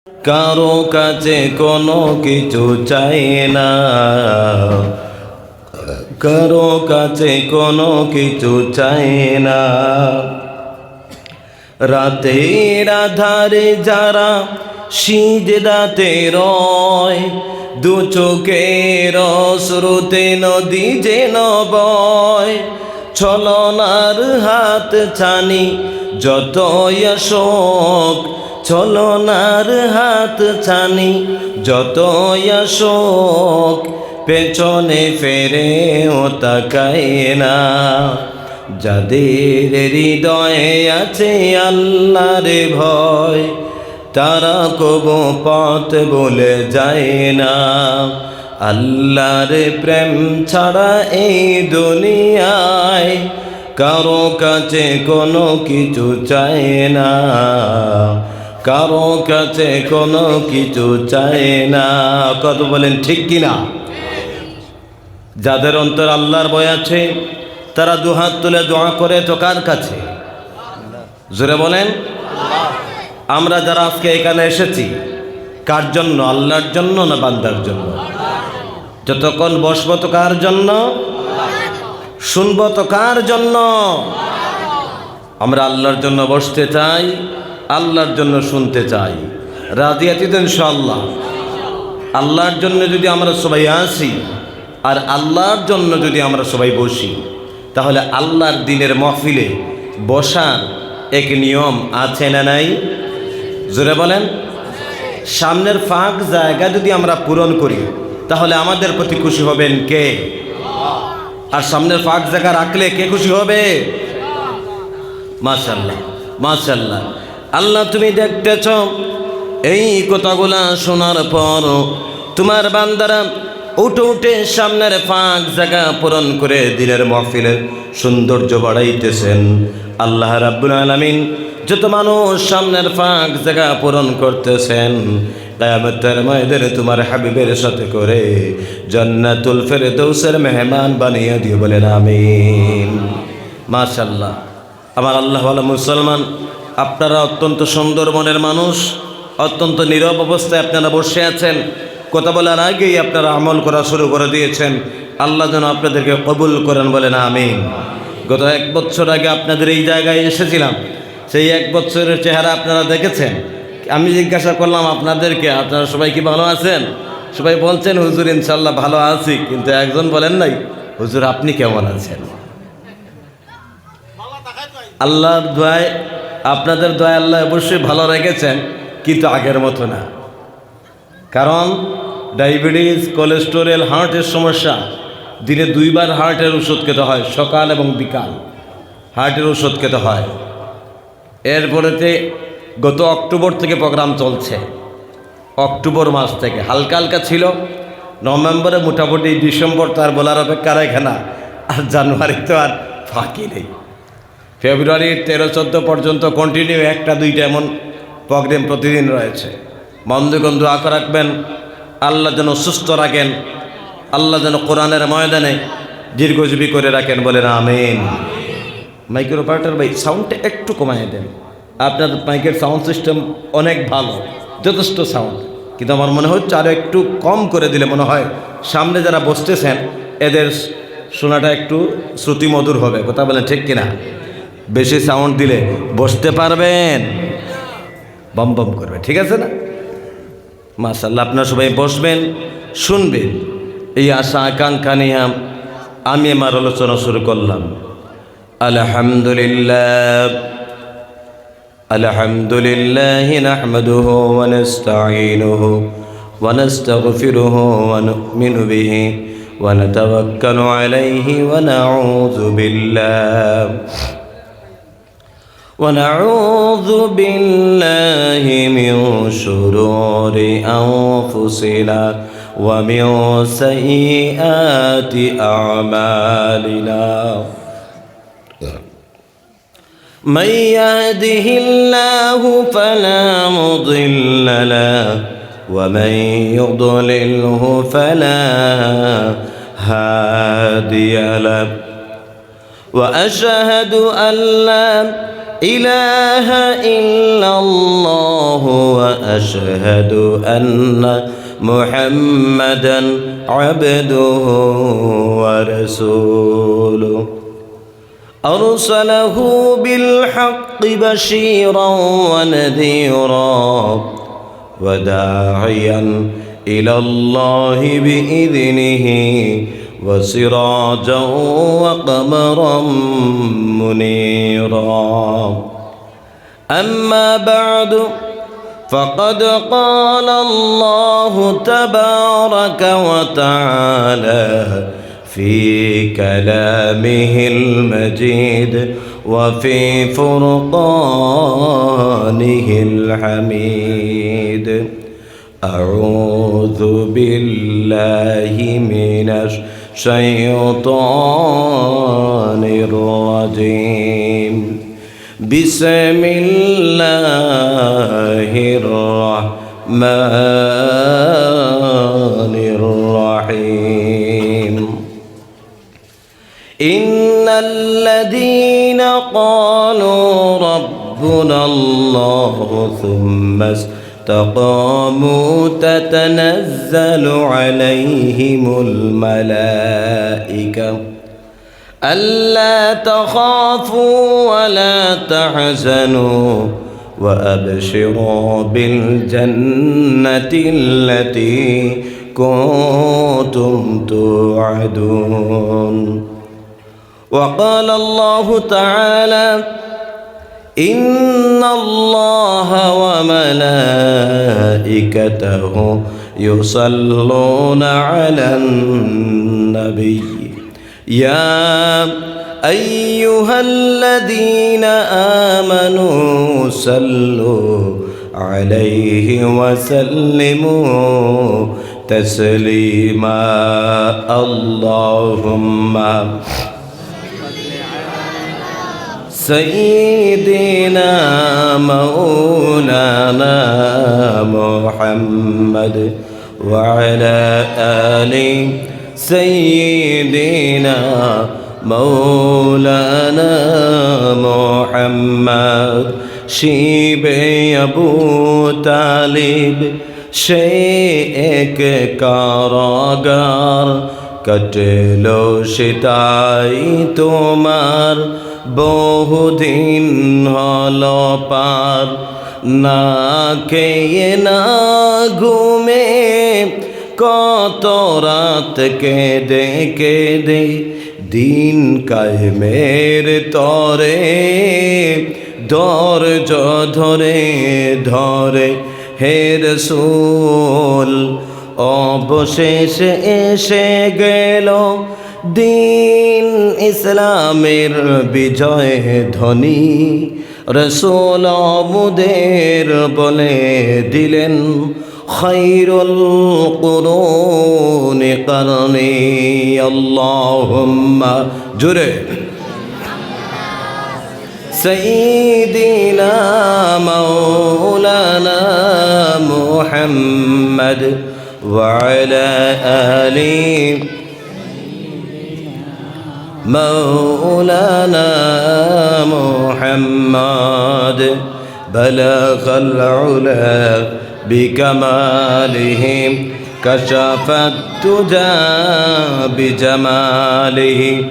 কারো কাছে কোনো কিছু চাই না, কারো কাছে কোনো কিছু চাই না। রাতের আধারে যারা সিজদাতে রয়, দু চোখের অশ্রুতে নদী যেন বয়। ছলনার হাত ছানি যতই আসুক, ছলনার হাত ছানি যতই আসুক, পেছনে ফেরেও তাকায় না। যাদের হৃদয়ে আছে আল্লাহর ভয়, তারা কবু পথ বলে যায় না। আল্লাহর প্রেম ছাড়া এই দুনিয়ায় কারো কাছে কোনো কিছু চায় না, কারো কাছে কোনো কিছু চায় না। কত বলেন ঠিক কিনা? যাদের অন্তর আল্লাহর ভয় আছে তারা দুহাত তুলে দোয়া করে তো কার কাছে? জোরে বলেন। আমরা যারা আজকে এখানে এসেছি কার জন্য? আল্লাহর জন্য না বান্দার জন্য? যতক্ষণ বসবো তো কার জন্য? শুনবো তো কার জন্য? আমরা আল্লাহর জন্য বসতে চাই, আল্লাহর জন্য শুনতে চাই। রাজি আছি তো ইনশাআল্লাহ? আল্লাহর জন্য যদি আমরা সবাই আসি আর আল্লাহর জন্য যদি আমরা সবাই বসি, তাহলে আল্লাহর দিনের মাহফিলে বসার এক নিয়ম আছে না নাই? জোরে বলেন। সামনের ফাঁক জায়গা যদি আমরা পূরণ করি তাহলে আমাদের প্রতি খুশি হবেন কে? আর সামনের ফাঁক জায়গা রাখলে কে খুশি হবে? মাশাআল্লাহ, মাশাআল্লাহ। আল্লাহ তুমি দেখতেছ এই কথাগুলা শোনার পর তোমার বান্দারা উঠে উঠে সামনের ফাঁক জায়গা পূরণ করে দিনের মাহফিলের সৌন্দর্য বাড়াইতেছেন। আল্লাহ রাব্বুল আলামিন যত মানুষ সামনের ফাঁক জায়গা পূরণ করতেছেন, কিয়ামতের ময়দানে তোমার হাবিবের সাথে করে জান্নাতুল ফেরদৌসের মেহমান বানিয়ে দিও, বলেন আমিন। মাশাআল্লাহ। আমার আল্লাহ ওয়ালা মুসলমান, আপনারা অত্যন্ত সুন্দর মনের মানুষ, অত্যন্ত নীরব অবস্থায় আপনারা বসে আছেন। কথা বলার আগেই আপনারা আমল করা শুরু করে দিয়েছেন। আল্লাহ যেন আপনাদেরকে কবুল করেন, বলেন আমিন। গত 1 বছর আগে আপনাদের এই জায়গায় এসেছিলাম, সেই 1 বছরের চেহারা আপনারা দেখেছেন। আমি জিজ্ঞাসা করলাম আপনাদেরকে, আপনারা সবাই কি ভালো আছেন? সবাই বলছেন হুজুর ইনশাল্লাহ ভালো আছি, কিন্তু একজন বলেন নাই হুজুর আপনি কেমন আছেন? আল্লাহর দোয়ায়, আপনাদের দোয়ায় আল্লাহ অবশ্যই ভালো রেখেছেন, কিন্তু আগের মতো না। কারণ ডায়াবেটিস, কোলেস্টেরল, হার্টের সমস্যা, দিনে 2 বার হার্টের ওষুধ খেতে হয়, সকাল এবং বিকাল হার্টের ওষুধ খেতে হয়। এরপরেতে গত অক্টোবর থেকে প্রোগ্রাম চলছে, অক্টোবর মাস থেকে হালকা হালকা ছিল, নভেম্বরে মোটামুটি, ডিসেম্বর তো আর বলার অপেক্ষা রাখে না, আর জানুয়ারি তো আর ফাঁকি নেই। ফেব্রুয়ারির 13-14 পর্যন্ত কন্টিনিউ 1টা-2টা এমন প্রোগ্রাম প্রতিদিন রয়েছে। বন্ধুগণ দোয়া করে রাখবেন, আল্লাহ যেন সুস্থ রাখেন, আল্লাহ যেন কোরআনের ময়দানে দীর্ঘজীবী করে রাখেন, বলেন আমিন। মাইকের অপারেটর ভাই সাউন্ডটা একটু কমায় দেন। আপনার মাইকের সাউন্ড সিস্টেম অনেক ভালো, যথেষ্ট সাউন্ড, কিন্তু আমার মনে হচ্ছে আরও একটু কম করে দিলে মনে হয় সামনে যারা বসতেছেন এদের শোনাটা একটু শ্রুতিমধুর হবে। কথা বলেন ঠিক কিনা? বেশি সাউন্ড দিলে বসতে পারবেন, বম বম করবে, ঠিক আছে না? মাশাআল্লাহ। আপনারা সবাই বসবেন, শুনবেন, এই আশা আকাঙ্ক্ষা নিয়ে আমি আমার আলোচনা শুরু করলাম। আলহামদুলিল্লাহ, আলহামদুলিল্লাহ নাহমাদুহু ওয়া নাস্তাঈনুহু ওয়া নাস্তাগফিরুহু ওয়া নু'মিনু বিহি ওয়া নাতাওয়াক্কালু আলাইহি ওয়া নাউযু বিল্লাহ ونعوذ بالله من شرور أنفسنا ومن سيئات أعمالنا من يهده الله فلا مضل له ومن يضلله فلا هادي له وأشهد أن لا إله إلا الله وأشهد أن محمدا عبده ورسوله أرسله بالحق بشيرا ونذيرا وداعيا إلى الله بإذنه وسراجا وقمرا منيرا أما بعد فقد قال الله تبارك وتعالى في كلامه المجيد وفي فرقانه الحميد أعوذ بالله من الشيطان الرجيم بسم الله الرحمن الرحيم إن الذين قالوا ربنا الله ثم استقاموا تتنزل عليهم الملائكة ألا تخافوا ولا تحزنوا وأبشروا بالجنة التي كنتم توعدون وقال الله تعالى إن الله وملائكته يصلون على النبي يا أيها الذين آمنوا صلوا عليه وسلموا تسليما اللهم سيدنا مولانا محمد وعلى آل سيدنا مولانا محمد শিব আবু তালিব শেখ কারাগার কাটলো সেটাই তোমার বহুদিন হলো পার না খেয়ে না ঘুমে কত রাত কেঁদে কেঁদে দিন কায়েমের তরে ধৈর্য ধরে ধরে হে রাসূল অবশেষে এসে গেল দিন ইসলামের বিজয় ধ্বনি রাসূল মুদের বলে দিলেন খায়রুল কুরুনি করনি আল্লাহুম্মা জুরে سيدنا مولانا محمد وعلى آل مولانا محمد بلغ العلا بكماله كشف الدجى بجماله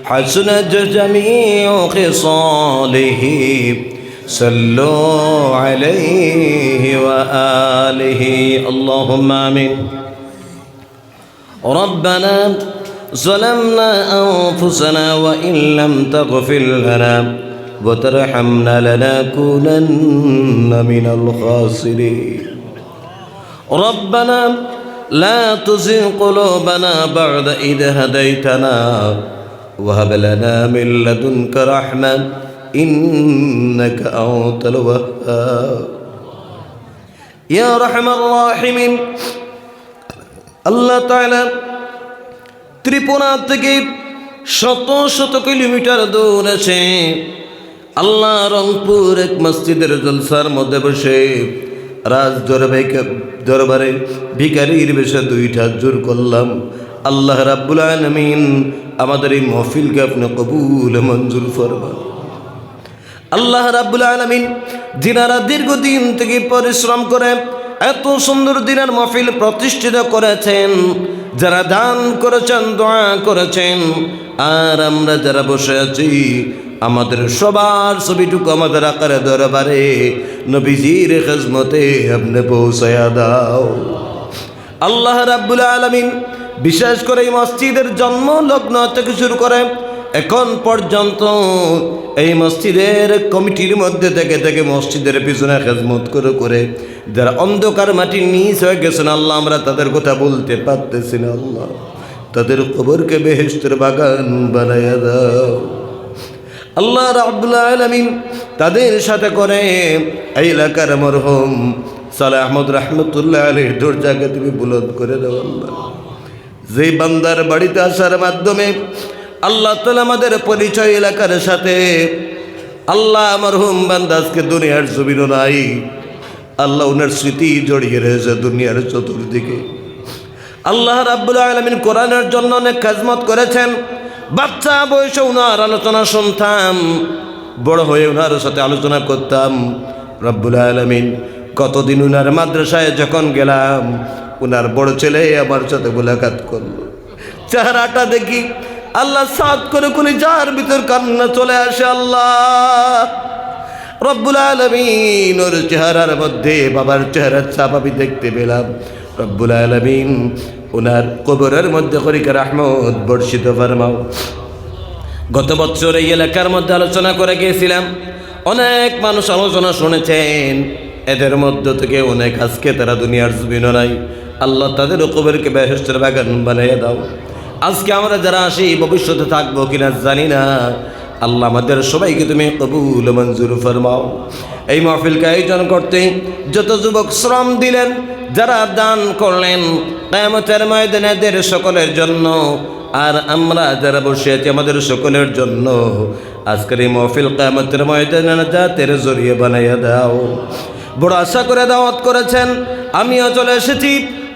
حسنت جميع خصاله صلوا عليه وآله اللهم آمين ربنا ظلمنا أنفسنا وإن لم تغفر لنا وترحمنا لنكونن من الخاسرين ربنا لا تزغ قلوبنا بعد إذ هديتنا وهب لنا من لدنك رحمة إنك أنت الوهاب يا أرحم الراحمين আল্লাহ তাআলা ত্রিপুরা থেকে শত শত কিলোমিটার দূর আছে আল্লাহ রংপুর এক মসজিদের জলসার মধ্যে বসে রাজ দরবারে ভিখারির বেশে দুইটা জোর করলাম আল্লাহ রাব্বুল আলামিন আমাদের এই মাহফিলকে আপনি কবুল মঞ্জুর ফরমান আল্লাহ রাব্বুল আলামিন যিনারা দীর্ঘদিন থেকে পরিশ্রম করে এত সুন্দর দিনের মাহফিল প্রতিষ্ঠিত করেছেন, যারা দান করেছেন, দোয়া করেছেন, আর আমরা যারা বসে আছি, আমাদের সবার ছবিটুকু আমাদের আকারে দরবারে নবীজির খিদমতে আপনি পৌঁছায়া দাও। আল্লাহ রাব্বুল আলামিন বিশেষ করে এই মসজিদের জন্ম লগ্ন থেকে শুরু করে এখন পর্যন্ত এই মসজিদের কমিটির মধ্যে থেকে মসজিদের পিছনে খেদমত করে যারা অন্ধকার মাটির নিচ হয়ে গেছেন, আল্লাহ আমরা তাদের কথা বলতে পারতেছি না, আল্লাহ তাদের কবরকে বেহেশতের বাগান বানাইয়া দাও। আল্লাহ রাব্বুল আলামিন তাদের সাথে করে এই এলাকার মরহুম সালেহ আহমদ রহমতুল্লাহ আলাইহির দরজাকে তুমি বুলন্দ করে দাও। আল্লাহ যেই বান্দার বাড়িতে আসার মাধ্যমে আল্লাহ তাআলা আমাদের পরিচয় এলাকার সাথে, আল্লাহ মরহুম বান্দা আজকে দুনিয়ার জমিনও নাই, আল্লাহ উনার স্মৃতি জড়িয়ে রয়েছে দুনিয়ার চতুর্দিকে। আল্লাহ রাব্বুল আলামিন কোরআনের জন্য অনেক খেদমত করেছেন, বাচ্চা বয়সে উনার আলোচনা শুনতাম, বড় হয়ে উনার সাথে আলোচনা করতাম। রাব্বুল আলামিন কতদিন উনার মাদ্রাসায় যখন গেলাম, উনার বড় ছেলে আমার সাথে মোলাকাত করলো, চেহারাটা দেখি আল্লাহ সাদ করে কোনি যার ভিতর কান্না চলে আসে। আল্লাহ রব্বুল আলামিন ওর চেহারার মধ্যে বাবার চেহারার ছাপ আমি দেখতে পেলাম। রব্বুল আলামিন ওনার কবরের মধ্যে করিকা রহমত বর্ষিত ফরমাও। গত বছর এই এলাকার মধ্যে আলোচনা করে গিয়েছিলাম, অনেক মানুষ আলোচনা শুনেছেন, এদের মধ্য থেকে অনেক আজকে তারা দুনিয়ার জমিনও নাই, আল্লাহ তাদের কবরকে বেহেশতের বাগান বানিয়ে দাও। আজকে আমরা যারা আসি ভবিষ্যতে থাকবো কিনা জানি না, আল্লাহ আমাদের সবাইকে তুমি কবুল মঞ্জুর ফরমাও। এই মাহফিলকে আয়োজন করতে যত যুবক শ্রম দিলেন, যারা দান করলেন, কিয়ামতের ময়দানে এদের সকলের জন্য, আর আমরা যারা বসে আছি আমাদের সকলের জন্য আজকের এই মাহফিল কিয়ামতের ময়দানে নাজাতের জরিয়া বানাইয়া দাও। বড় আশা করে দাওয়াত করেছেন, আমিও চলে এসেছি।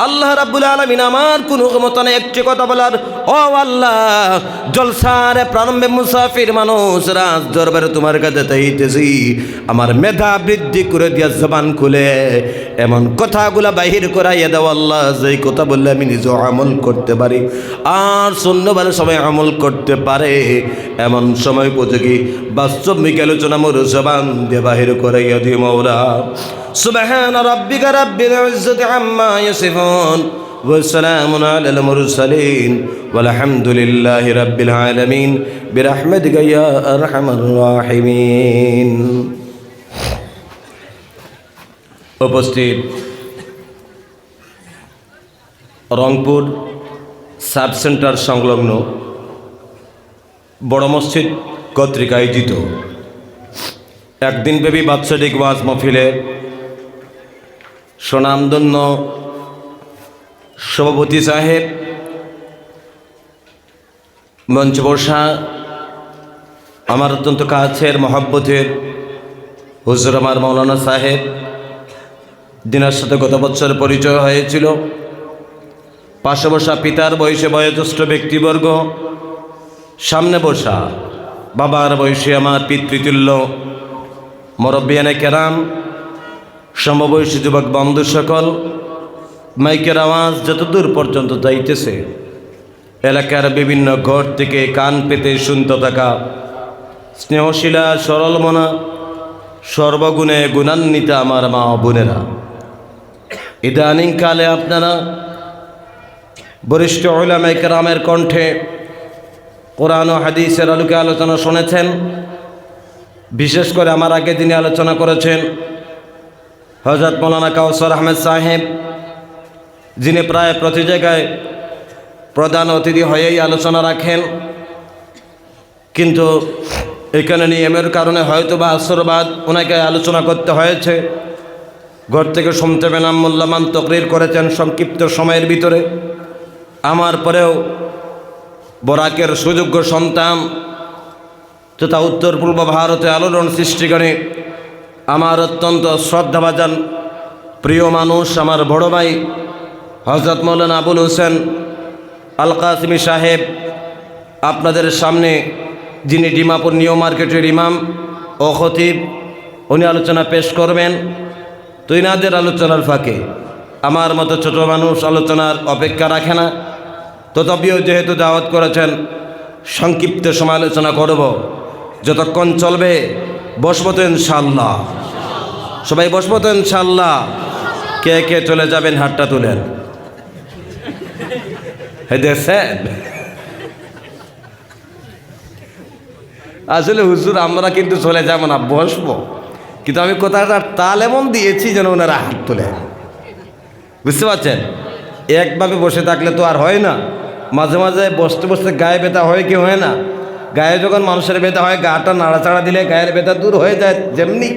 আল্লাহ রাব্বুল আলামিন আমার কোনো ক্ষমতা নেই একটি কথা বলার। ও আল্লাহ, জলসার প্রারম্ভে মুসাফির মানুষ রাজ দরবারে তোমার কাছে চাইতেছি, আমার মেধা বৃদ্ধি করে দিয়া জবান খুলে এমন কথাগুলা বাহির করাইয়া দাও আল্লাহ, যেই কথা বললে আমি নিজে আমল করতে পারি, আর শূন্যবার সময় আমল করতে পারে এমন সময় উপযোগী বাস্তবিক আলোচনা মোর জবান দিয়ে বাহির করাইয়া দিও মওলা। সুবহান রাব্বিকা রাব্বিল ইজ্জাতি আম্মা ইয়াসিফুন ওয়া সালামুন আলাল মুরসালিন ওয়ালহামদুলিল্লাহি রাব্বিল আলামিন বিরহমাতিকা ইয়া আরহামার রাহিমিন। উপস্থিত রংপুর সাব সেন্টার সংলগ্ন বড় মসজিদ কর্তৃক আয়োজিত একদিনব্যাপী বাৎসরিক ওয়াজ মাহফিলে সুনামধন্য সভাপতি সাহেব, মঞ্চ বসা আমার অত্যন্ত কাছের মহব্বতের হুজুর আমার মৌলানা সাহেব, যিনার সাথে গত বছর পরিচয় হয়েছিল, পাশে বসা পিতার বয়সে বয়োজ্যেষ্ঠ ব্যক্তিবর্গ, সামনে বসা বাবার বয়সে আমার পিতৃতুল্য মুরব্বিয়ানে কেরাম, সমবয়সী যুবক বন্ধু সকল, মাইকের আওয়াজ যতদূর পর্যন্ত যাইতেছে এলাকার বিভিন্ন ঘর থেকে কান পেতে শুনতে থাকা স্নেহশীলা সরল মনা সর্বগুণে গুণান্বিতা আমার মা বোনেরা, ইদানিং কালে আপনারা বরিষ্ঠ উলামায়ে কেরামের কণ্ঠে কোরআন ও হাদিসের আলোকে আলোচনা শুনেছেন। বিশেষ করে আমার আগে যিনি আলোচনা করেছেন হযরত মৌলানা কাউসার আহমেদ সাহেব, যিনি প্রায় প্রতি জায়গায় প্রধান অতিথি হয়েই আলোচনা রাখেন, কিন্তু এখানে নিয়মের কারণে হয়তো বা আসরবাদ ওনাকে আলোচনা করতে হয়েছে। ঘর থেকে শুনতে পেলাম মূল্যবান তকরির করেছেন সংক্ষিপ্ত সময়ের ভিতরে। আমার পরেও বরাকের সুযোগ্য সন্তান তথা উত্তর পূর্ব ভারতে আলোড়ন সৃষ্টি করে আমার অত্যন্ত শ্রদ্ধাভাজন প্রিয় মানুষ, আমার বড় ভাই হযরত মৌলানা আবুল হোসেন আল কাসিমি সাহেব, আপনাদের সামনে যিনি ডিমাপুর নিউ মার্কেটের ইমাম, ও খতিব উনি আলোচনা পেশ করবেন। তো ইনাদের আলোচনার ফাঁকে আমার মতো ছোট মানুষ আলোচনার অপেক্ষা রাখে না, তথাপিও যেহেতু দাওয়াত করেছেন সংক্ষিপ্ত সমালোচনা করব, যতক্ষণ চলবে। বসবো তো ইনশাআল্লাহ? সবাই বসবো তো ইনশাআল্লাহ? কে কে চলে যাবেন হাতটা তুলেন। দেখছেন, আসলে হুজুর আমরা কিন্তু চলে যাব না, বসবো, কিন্তু আমি কোথাটা তাল এমন দিয়েছি যেন ওনারা হাত তোলে। বুঝতে পারছেন? একভাবে বসে থাকলে তো আর হয় না, মাঝে মাঝে বসতে বসতে গায়ে ব্যথা হয় কি হয় না? গায়ে যখন মানুষের ব্যথা হয়, গাটা নাড়াচাড়া দিলে গায়ের ব্যথা দূর হয়ে যায়, যেমনি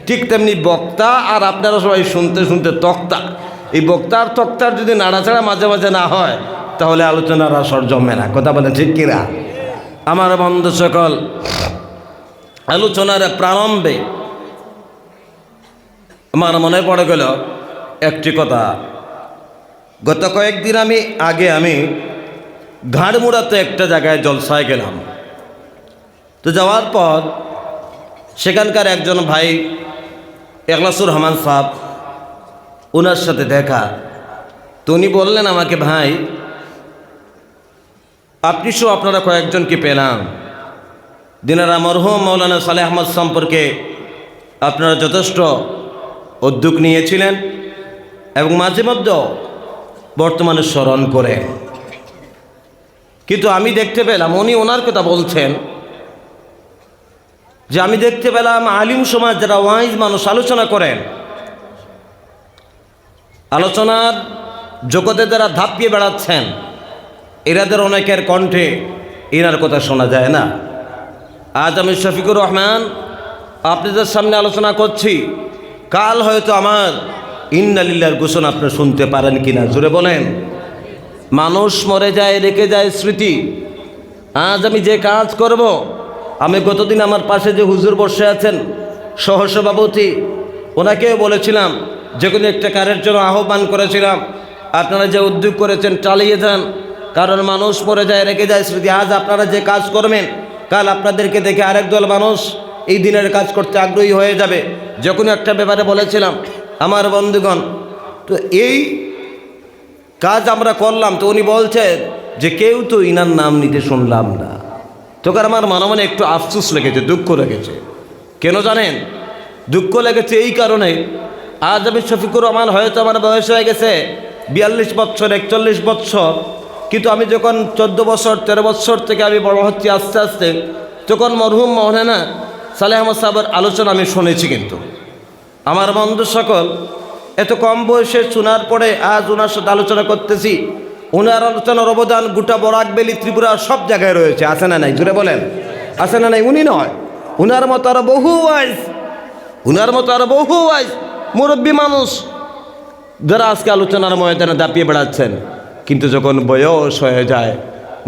ঠিক তেমনি বক্তা আর আপনারা সবাই শুনতে শুনতে তক্তা, এই বক্তা আর তক্তার যদি নাড়াচাড়া মাঝে মাঝে না হয় তাহলে আলোচনার আসর জমে না। কথা বলে ঠিক কিনা? আমার বন্ধু সকল, আলোচনার প্রারম্ভে আমার মনে পড়ে গেল একটি কথা। গত কয়েকদিন আগে আমি ঘাড়মুড়াতে একটা জায়গায় জলসায় গেলাম। তো যাওয়ার পর সেখানকার একজন ভাই এখলাসুর রহমান সাহেব, ওনার সাথে দেখা। তো উনি বললেন আমাকে, ভাই আপনি সহ আপনারা কয়েকজনকে পেলাম, দিনারা মরহুম মৌলানা সালেহ আহমদ সম্পর্কে আপনারা যথেষ্ট উদ্যোগ নিয়েছিলেন এবং মাঝে মধ্যে বর্তমানে স্মরণ করে। কিন্তু আমি দেখতে পেলাম, উনি ওনার কথা বলছেন যে আমি দেখতে পেলাম আলিম সমাজ যারা ওয়াইজ মানুষ আলোচনা করেন, আলোচনার জগতে যারা ধাপিয়ে বেড়াচ্ছেন, এরাদের অনেকের কণ্ঠে এনার কথা শোনা যায় না। আজ আমি শফিকুর রহমান আপনাদের সামনে আলোচনা করছি, কাল হয়তো আমার ইন্না লিল্লাহর ঘোষণা আপনি শুনতে পারেন কিনা, জোরে বলেন। মানুষ মরে যায়, রেখে যায় স্মৃতি। আজ আমি যে কাজ করব, আমি গতদিন আমার পাশে যে হুজুর বসে আছেন সহসভাপতি, ওনাকেও বলেছিলাম, যে কোনো একটা কাজের জন্য আহ্বান করেছিলাম, আপনারা যে উদ্যোগ করেছেন চালিয়ে যান, কারণ মানুষ মরে যায়, রেখে যায় স্মৃতি। আজ আপনারা যে কাজ করবেন, কাল আপনাদেরকে দেখে আরেক দল মানুষ এই দিনের কাজ করতে আগ্রহী হয়ে যাবে। যখন একটা ব্যাপারে বলেছিলাম আমার বন্ধুগণ, তো এই কাজ আমরা করলাম, তো উনি বলছেন যে কেউ তো ইনার নাম নিতে শুনলাম না। তখন আমার মনে মনে একটু আফসোস লেগেছে, দুঃখ লেগেছে। কেন জানেন? দুঃখ লেগেছে এই কারণে, আজ আমি শফিকুর রহমান, হয়তো আমার বয়স হয়ে গেছে 42 বছর 41 বছর, কিন্তু আমি যখন 14 বছর 13 বছর থেকে আমি বড় হচ্ছি আস্তে আস্তে, তখন মরহুম মৌলানা সালেহ আহমদ সাহেবের আলোচনা আমি শুনেছি। কিন্তু আমার বন্ধু সকল, এত কম বয়সে শোনার পরে আজ ওনার সাথে আলোচনা করতেছি। ওনার আলোচনার অবদান গোটা বরাকবেলি ত্রিপুরা সব জায়গায় রয়েছে, আছে না নাই? জুড়ে বলেন, আছে না নাই? উনি নয়, উনার মতো আরো বহু ওয়াইজ, উনার মতো আরো বহু ওয়াইজ মুরব্বী মানুষ যারা আজকে আলোচনার ময়দানে দাপিয়ে বেড়াচ্ছেন, কিন্তু যখন বয়স হয়ে যায়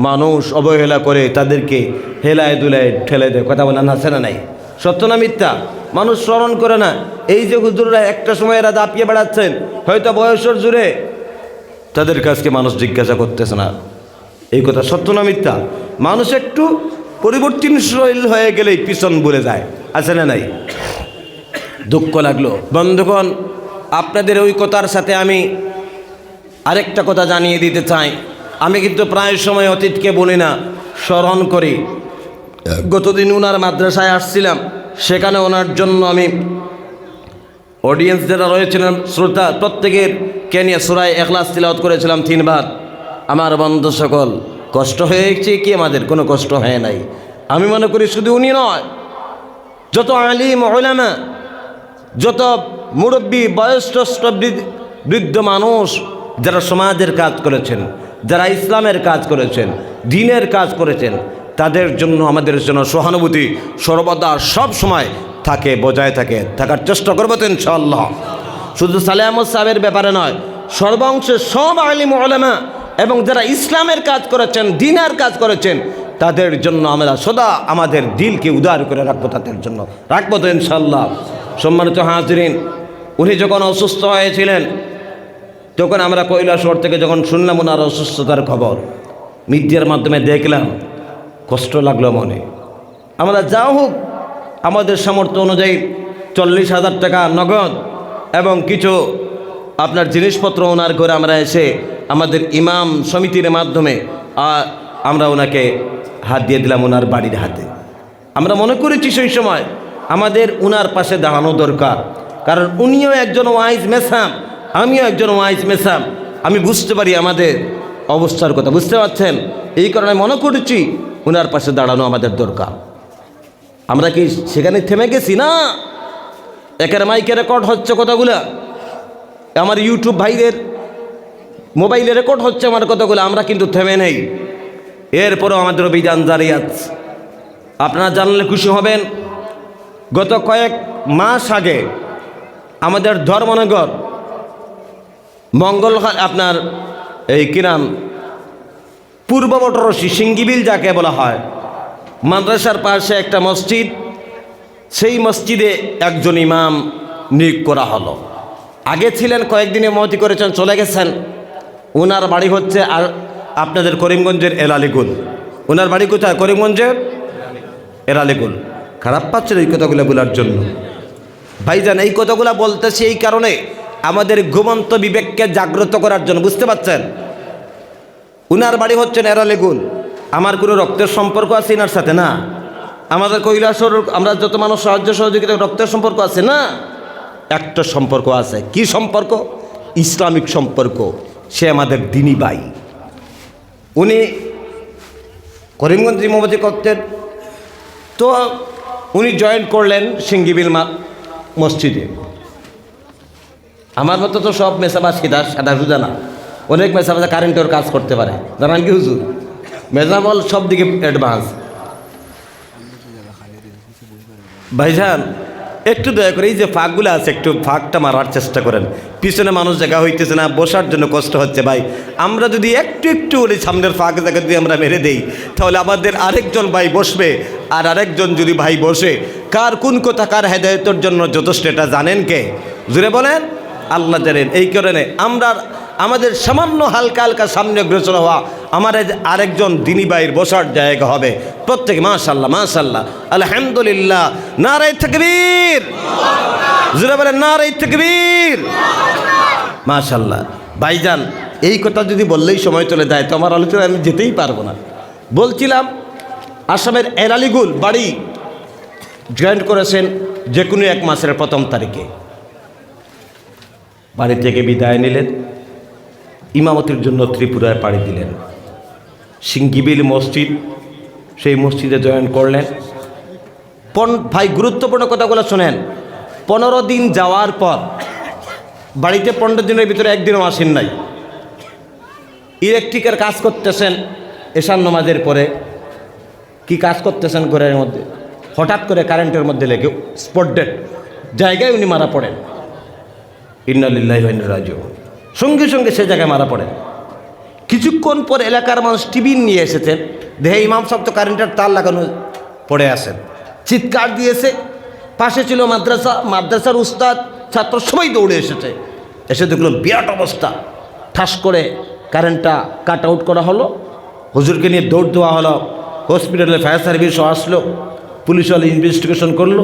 মানুষ অবহেলা করে, তাদেরকে হেলায় দুলায় ঠেলে দেয়। কথা বলেন, আছে না নাই? সত্য না মিথ্যা? মানুষ স্মরণ করে না। এই যে হুজুররা একটা সময় এরা দাপিয়ে বেড়াচ্ছেন, হয়তো বয়সের জুড়ে তাদের কাছকে মানুষ জিজ্ঞাসা করতেছে না। এই কথা সত্য না মিথ্যা? মানুষ একটু পরিবর্তনশীল হয়ে গেলেই পিছন ভুলে যায়, আছে না নাই? দুঃখ লাগলো বন্ধুগণ। আপনাদের ওই কথার সাথে আমি আরেকটা কথা জানিয়ে দিতে চাই। আমি কিন্তু প্রায় সময় অতীতকে বলি না, স্মরণ করি। গতদিন ওনার মাদ্রাসায় আসছিলাম, সেখানে ওনার জন্য আমি অডিয়েন্স যারা রয়েছিলেন, শ্রোতা, প্রত্যেকের কে নিয়ে সূরা ইখলাস তিলাওয়াত করেছিলাম 3 বার। আমার বন্ধু সকল, কষ্ট হয়েছে কি? আমাদের কোনো কষ্ট হয় নাই। আমি মনে করি শুধু উনি নয়, যত আলিম উলামা, যত মুরব্বী, বয়স্ক বৃদ্ধ মানুষ যারা সমাজের কাজ করেছেন, যারা ইসলামের কাজ করেছেন, দ্বীনের কাজ করেছেন, তাদের জন্য আমাদের জন্য সহানুভূতি সর্বদা সব সময় থাকে, বজায় থাকে, থাকার চেষ্টা করবো তো ইনশাআল্লাহ। শুধু সালেহ আহমদ সাহেবের ব্যাপারে নয়, সর্বাংশে সব আলিম উলামা এবং যারা ইসলামের কাজ করেছেন, দ্বীনের কাজ করেছেন, তাদের জন্য আমরা সদা আমাদের দিলকে উদার করে রাখবো, তাদের জন্য রাখবো তো ইনশাআল্লাহ। সম্মানিত হাজিরিন, উনি যখন অসুস্থ হয়েছিলেন, তখন আমরা কৈলাসহর থেকে যখন শুনলাম ওনার অসুস্থতার খবর, মিডিয়ার মাধ্যমে দেখলাম, কষ্ট লাগলো মনে। আমরা যা হোক আমাদের সামর্থ্য অনুযায়ী 40,000 টাকা নগদ এবং কিছু আপনার জিনিসপত্র ওনার ঘরে আমরা এসে আমাদের ইমাম সমিতির মাধ্যমে আমরা ওনাকে হাত দিয়ে দিলাম ওনার বাড়ির হাতে। আমরা মনে করেছি সেই সময় আমাদের ওনার পাশে দাঁড়ানো দরকার, কারণ উনিও একজন ওয়াইজ মেসাম, আমিও একজন ওয়াইজ মেসাম। আমি বুঝতে পারি আমাদের অবস্থার কথা, বুঝতে পারছেন? এই কারণে মনে করেছি ওনার পাশে দাঁড়ানো আমাদের দরকার। আমরা কি সেখানে থেমে গেছি? না, একের মাইকে রেকর্ড হচ্ছে কথাগুলো, আমার ইউটিউব ভাইদের মোবাইলে রেকর্ড হচ্ছে আমার কথাগুলো, আমরা কিন্তু থেমে নেই। এরপরেও আমাদের অভিযান জারি আছে। আপনারা জানলে খুশি হবেন, গত কয়েক মাস আগে আমাদের ধর্মনগর মঙ্গলহাট আপনার এই কি নাম পূর্ব বটরশি সিঙ্গিবিল যাকে বলা হয়, মাদ্রাসার পাশে একটা মসজিদ, সেই মসজিদে একজন ইমাম নিয়োগ করা হলো। আগে ছিলেন, কয়েকদিনে মহতি করেছেন, চলে গেছেন। ওনার বাড়ি হচ্ছে আর আপনাদের করিমগঞ্জের এলালিগুল। ওনার বাড়ি কোথায়? করিমগঞ্জের এলালিগুল। খারাপ পাচ্ছেন এই কথাগুলো বলার জন্য? ভাইজান, এই কথাগুলো বলতেছি এই কারণে আমাদের ঘুমন্ত বিবেককে জাগ্রত করার জন্য, বুঝতে পারছেন? উনার বাড়ি হচ্ছেন এরালেগুল। আমার কোনো রক্তের সম্পর্ক আছে এনার সাথে? না। আমাদের কৈলাসর আমরা যত মানুষ সাহায্য সহযোগিতা রক্তের সম্পর্ক আছে? না। একটা সম্পর্ক আছে। কি সম্পর্ক? ইসলামিক সম্পর্ক। সে আমাদের দিনী ভাই। উনি করিমগঞ্জ ইমামতি করতেন, তো উনি জয়েন করলেন সিঙ্গিবিল মসজিদে। আমার মতো তো সব মেসাবাজ সাদা সুদা না, অনেক মেসাবাজা কারেন্টের কাজ করতে পারে, জানান কি হুজুর? মেজাবল সব দিকে অ্যাডভান্স। ভাইজান, একটু দয়া করে এই যে ফাঁকগুলো আছে, একটু ফাঁকটা মারার চেষ্টা করেন। পিছনে মানুষ জায়গা হইতেছে না, বসার জন্য কষ্ট হচ্ছে। ভাই, আমরা যদি একটু একটু ওই সামনের ফাঁক জায়গা যদি আমরা মেরে দেই, তাহলে আমাদের আরেকজন ভাই বসবে, আর আরেকজন যদি ভাই বসে, কার কোন কথা কার হেদায়তের জন্য যথেষ্ট এটা জানেন কে? জুড়ে বলেন, আল্লাহ জানেন। এই কারণে আমরা আমাদের সামান্য হালকা হালকা সামনে অগ্রসর হওয়া, আমার আরেকজন দিনী ভাইয়ের বসার জায়গা হবে প্রত্যেকে। মাশাল্লাহ, মাশাল্লাহ, আলহামদুলিল্লাহ, নারে তাকবীর। জোরে বলেন, নারে তাকবীর। মাশাল্লাহ। ভাইজান, এই কথা যদি বললেই সময় চলে যায় তো আমার আলোচনা আমি যেতেই পারবো না। বলছিলাম, আসামের এলালিগুল বাড়ি জয়েন করেছেন যে কোনো এক মাসের 1ম তারিখে। বাড়ি থেকে বিদায় নিলেন, ইমামতির জন্য ত্রিপুরায় পাড়ি দিলেন। সিঙ্গিবিল মসজিদ, সেই মসজিদে জয়েন করলেন। ভাই, গুরুত্বপূর্ণ কথাগুলো শোনেন। 15 দিন যাওয়ার পর বাড়িতে 15 দিনের ভিতরে একদিনও আসেন নাই। ইলেকট্রিকের কাজ করতেছেন, এশার নামাজের পরে কি কাজ করতেছেন ঘরের মধ্যে, হঠাৎ করে কারেন্টের মধ্যে লেগে স্পট ডেড জায়গায় উনি মারা পড়েন। ইন্না লিল্লাহি ওয়া ইন্না ইলাইহি রাজিউন। সঙ্গে সঙ্গে সে জায়গায় মারা পড়েন। কিছুক্ষণ পর এলাকার মানুষ টিভি নিয়ে এসেছেন, দেখে ইমাম সাহেব তো কারেন্টের তার লাগানো পড়ে আসেন। চিৎকার দিয়েছে। পাশে ছিল মাদ্রাসার উস্তাদ, ছাত্র সবাই দৌড়ে এসেছে। এসে দেখলো বিরাট অবস্থা। ঠাস করে কারেন্টটা কাট আউট করা হলো। হুজুরকে নিয়ে দৌড় দেওয়া হলো। হসপিটালে ফায়ার সার্ভিসও আসলো, পুলিশ ওয়ালা ইনভেস্টিগেশন করলো।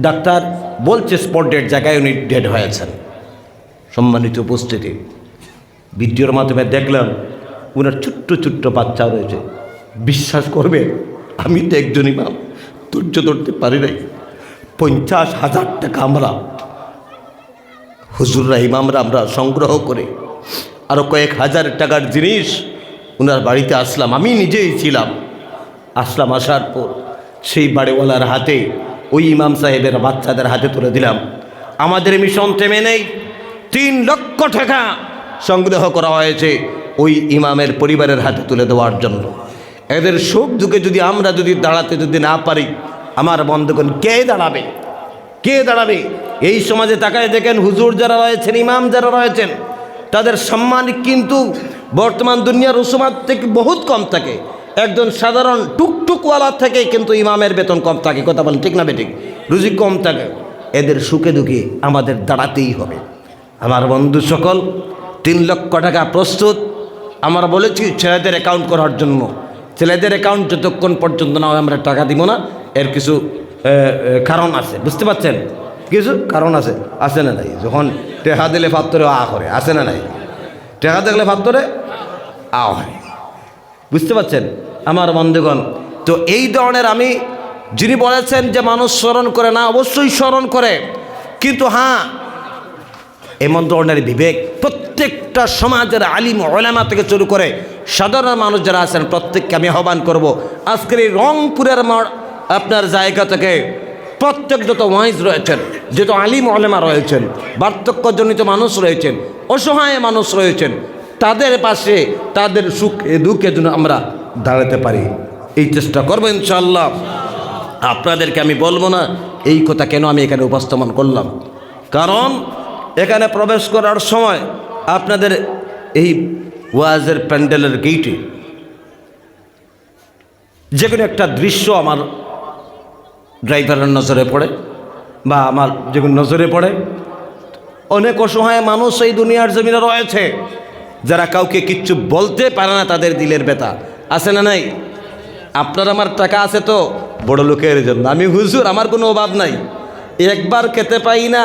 ডাক্তার বলছে স্পট ডেড জায়গায় উনি ডেড হয়েছেন। সম্মানিত উপস্থিতি, ভিডিওর মাধ্যমে দেখলাম উনার ছোট্ট ছোট্ট বাচ্চা রয়েছে। বিশ্বাস করবে, আমি তো একজন ইমাম, ধৈর্য ধরতে পারি নাই। 50,000 টাকা আমরা হুজুররা ইমামরা আমরা সংগ্রহ করে আরও কয়েক হাজার টাকার জিনিস ওনার বাড়িতে আসলাম। আমি নিজেই ছিলাম। আসলাম, আসার পর সেই বাড়িওয়ালার হাতে, ওই ইমাম সাহেবের বাচ্চাদের হাতে তুলে দিলাম। আমাদের মিশন থেমে নেই। 3 লক্ষ টাকা সংগ্রহ করা হয়েছে ওই ইমামের পরিবারের হাতে তুলে দেওয়ার জন্য। এদের সুখ দুঃখে যদি আমরা দাঁড়াতে না পারি, আমার বন্ধুগণ, কে দাঁড়াবে? কে দাঁড়াবে? এই সমাজে তাকায় দেখেন, হুজুর যারা রয়েছেন, ইমাম যারা রয়েছেন, তাদের সম্মান কিন্তু বর্তমান দুনিয়ার রসুমাত থেকে বহুত কম থাকে। একজন সাধারণ টুকটুকওয়ালা থেকে কিন্তু ইমামের বেতন কম থাকে। কথা বলেন ঠিক না বেঠিক? রুজি কম থাকে। এদের সুখে দুঃখে আমাদের দাঁড়াতেই হবে। আমার বন্ধু সকল, 3 লক্ষ টাকা প্রস্তুত। আমরা বলেছি ছেলেদের অ্যাকাউন্ট করার জন্য। ছেলেদের অ্যাকাউন্ট যতক্ষণ পর্যন্ত না হয় আমরা টাকা দিব না। এর কিছু কারণ আছে, বুঝতে পারছেন? কিছু কারণ আছে, আছে না নাই? যখন টেহা দিলে ফাত্তরে আ করে, আছে না নাই? টেহা দেখলে ফাত্তরে আ হয়, বুঝতে পারছেন আমার বন্ধুগণ? তো এই ধরনের আমি যিনি বলেছেন যে মানুষ স্মরণ করে না, অবশ্যই স্মরণ করে, কিন্তু হ্যাঁ এমন ধরনের বিবেক প্রত্যেকটা সমাজের আলিম ওলামা থেকে শুরু করে সাধারণ মানুষ যারা আছেন প্রত্যেককে আমি আহ্বান করব, আজকের এই রংপুরের আপনার জায়গা থেকে প্রত্যেক যত ওয়াইজ রয়েছেন, যত আলিম ওলামা রয়েছেন, বার্ধক্যজনিত মানুষ রয়েছেন, অসহায় মানুষ রয়েছেন, তাদের পাশে তাদের সুখ দুঃখের জন্য আমরা দাঁড়াতে পারি, এই চেষ্টা করবো ইনশাআল্লাহ। আপনাদেরকে আমি বলবো না এই কথা কেন আমি এখানে উপস্থাপন করলাম, কারণ এখানে প্রবেশ করার সময় আপনাদের এই ওয়াজের প্যান্ডেলের গেইটে যে কোনো একটা দৃশ্য আমার ড্রাইভারের নজরে পড়ে বা আমার যে কোনো নজরে পড়ে। অনেক অসহায় মানুষ এই দুনিয়ার জমিনে রয়েছে যারা কাউকে কিচ্ছু বলতে পারে না, তাদের দিলের ব্যথা আছে না নাই? আপনার আমার টাকা আছে তো বড় লোকের জন্য, আমি হুজুর আমার কোনো অভাব নাই, একবার খেতে পাই না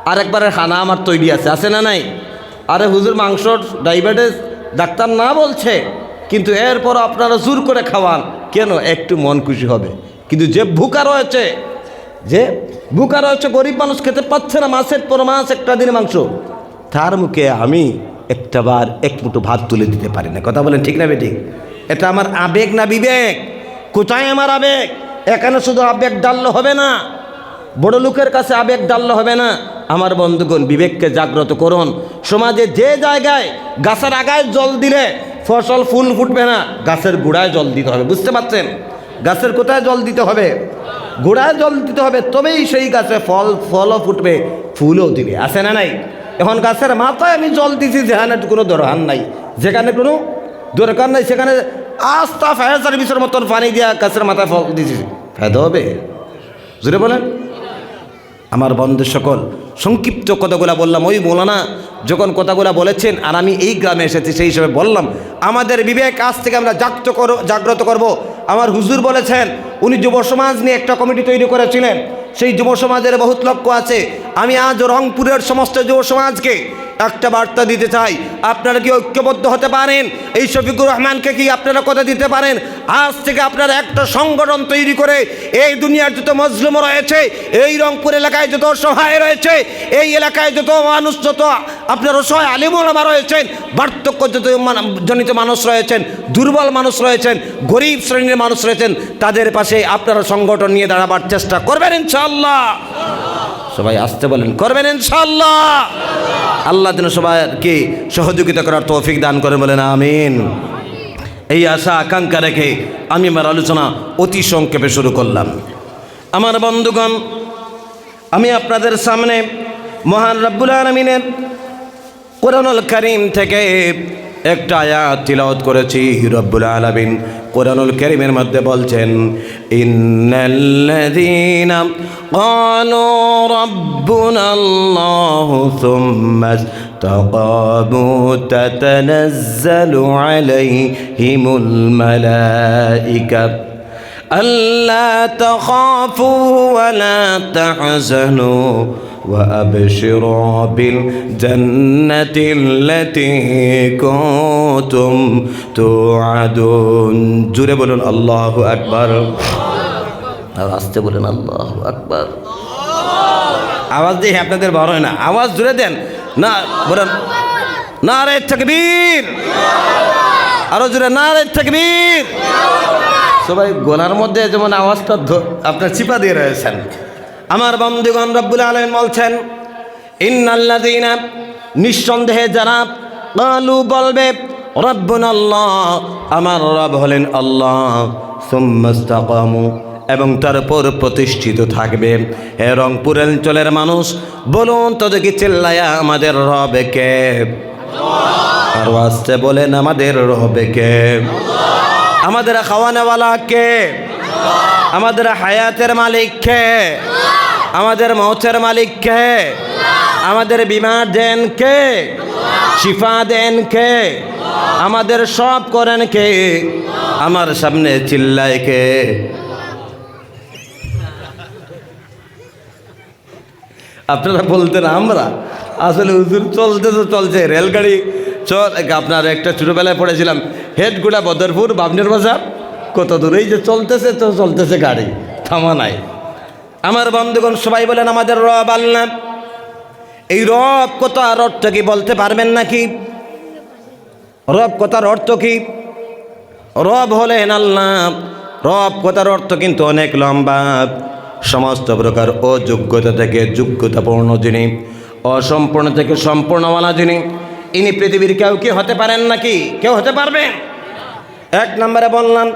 আর একবারের খানা আমার তৈরি আছে, আছে না নাই? আরে হুজুর মাংসর ডায়াবেটিস ডাক্তার না বলছে, কিন্তু এরপর আপনারা জোর করে খাওয়ান কেন? একটু মন খুশি হবে। কিন্তু যে ভুকা রয়েছে, গরিব মানুষ খেতে পাচ্ছে না, মাসের পর মাস একটা দিনে মাংস, তার মুখে আমি একটাবার এক মুঠো ভাত তুলে দিতে পারি না। কথা বলেন ঠিক না বেঠিক? এটা আমার আবেগ না বিবেক? কোথায় আমার আবেগ? এখানে শুধু আবেগ ডাললে হবে না, বড় লোকের কাছে আবেগ ডাললে হবে না। আমার বন্ধুগণ, বিবেককে জাগ্রত করুন। সমাজে যে জায়গায় গাছের আগায় জল দিলে ফসল ফুল ফুটবে না, গাছের গোড়ায় জল দিতে হবে, বুঝতে পারছেন? গাছের কোথায় জল দিতে হবে? গোড়ায় জল দিতে হবে, তবেই সেই গাছে ফলও ফুটবে, ফুলও দিবে, আছে না নাই? এখন গাছের মাথায় আমি জল দিছি যেখানে কোনো দরকার নাই, যেখানে কোনো দরকার নাই সেখানে আস্তা ফায়ার সার্ভিসের মতন পানি দিয়া গাছের মাথায় ফল দিছি, ফায়দা হবে? জোরে বলেন। আমার বন্ধু সকল, সংক্ষিপ্ত কথাগুলা বললাম। ওই মৌলানা যখন কথাগুলা বলেছেন আর আমি এই গ্রামে এসেছি, সেই হিসেবে বললাম আমাদের বিবেক আজ থেকে আমরা জাগ্রত করব। আমার হুজুর বলেছেন, উনি যুব সমাজ নিয়ে একটা কমিটি তৈরি করেছিলেন, সেই যুব সমাজের বহুত লক্ষ্য আছে। আমি আজ রংপুরের সমস্ত যুব সমাজকে একটা বার্তা দিতে চাই, আপনারা কি ঐক্যবদ্ধ হতে পারেন? এই শফিকুর রহমানকে কি আপনারা কথা দিতে পারেন? আজ থেকে আপনারা একটা সংগঠন তৈরি করে এই দুনিয়ার যত মজলুম রয়েছে, এই রংপুর এলাকায় যত অসহায় রয়েছে, এই এলাকায় যত মানুষ, যত আপনার অসহায় আলিম ওলামা রয়েছেন, বার্ধক্য যত জনিত মানুষ রয়েছেন, দুর্বল মানুষ রয়েছেন, গরিব শ্রেণীর মানুষ রয়েছেন, তাদের পাশে আপনারা সংগঠন নিয়ে দাঁড়াবার চেষ্টা করবেন ইনশাআল্লাহ। সবাই আসতে বলেন, করবেন ইনশাআল্লাহ। আল্লাহ যেন সবাইকে সহযোগিতা করার তৌফিক দান করেন, বলেন আমিন। এই আশা আকাঙ্ক্ষা রেখে আমি আমার আলোচনা অতি সংক্ষেপে শুরু করলাম। আমার বন্ধুগণ, আমি আপনাদের সামনে মহান রব্বুল আলামিনের কোরআনুল কারীম থেকে একটা আয়াত তিলাওয়াত করেছি। রব্বুল আলামিন কোরআনুল কারীমের মধ্যে বলছেন, ইন্নাল্লাযীনা ক্বালু রাব্বুনাল্লাহু সুম্মা ইসতাকামু তাতানাজ্জালু আলাইহিমুল মালায়েকা আল্লা তাখাফু ওয়া লা তাহজানু وأبشروا بالجنة التي كنتم توعدون। জোরে বলুন আল্লাহু আকবার, আর আস্তে বলুন আল্লাহু আকবার। আওয়াজ দিয়ে আপনাদের বড় হয় না, আওয়াজ জোরে দেন না, বলেন নারে তাকবীর, আরো জোরে নারে তাকবীর। সবাই গলার মধ্যে যেমন আওয়াজটা আপনার চিপা দিয়ে রয়েছেন। আমার বন্ধুগণ, রব্বুল আলামিন বলছেন, ইন্নাল্লাযীনা, নিঃসন্দেহে যারা, ক্বালু বলবে, রাব্বুনাল্লাহ, আমার রব হলেন আল্লাহ, সুম্মা ইসতাকামু, এবং তারপর প্রতিষ্ঠিত থাকবে। হে রংপুর অঞ্চলের মানুষ, বলুন তো দেখি চিল্লায়া, আমাদের রব কে? আর আস্তে বলেন, আমাদের রব কে? আমাদের খাওয়ানেওয়ালা কে? আমাদের হায়াতের মালিক কে? আমাদের মৌতের মালিক কে? আমাদের বিমার দেন কে? শিফা দেন কে? আমাদের সব করেন কে? আমার সামনে চিল্লায় কে? আপনারা বলতেন আমরা, আসলে হুজুর চলতে তো চলছে, রেলগাড়ি চল। আপনার একটা ছোটোবেলায় পড়েছিলাম হেডগুড়া বদরপুর বাবনের বাজার, কত দূরেই যে চলতেছে তো চলতেছে গাড়ি, থামা নাই। আমার বন্ধুগণ সবাই বলেন আমাদের রব আল্লাহ। এই রব কথার অর্থ কি বলতে পারবেন নাকি? রব কথার অর্থ কি? রব হলেন আল্লাহ। রব কথার অর্থ কিন্তু অনেক লম্বা। সমস্ত প্রকার অযোগ্যতা থেকে যোগ্যতাপূর্ণ যিনি, অসম্পূর্ণ থেকে সম্পূর্ণওয়ালা যিনি, ইনি পৃথিবীর কেউ কি হতে পারেন নাকি? কেউ হতে পারবে? এক নম্বরে বললাম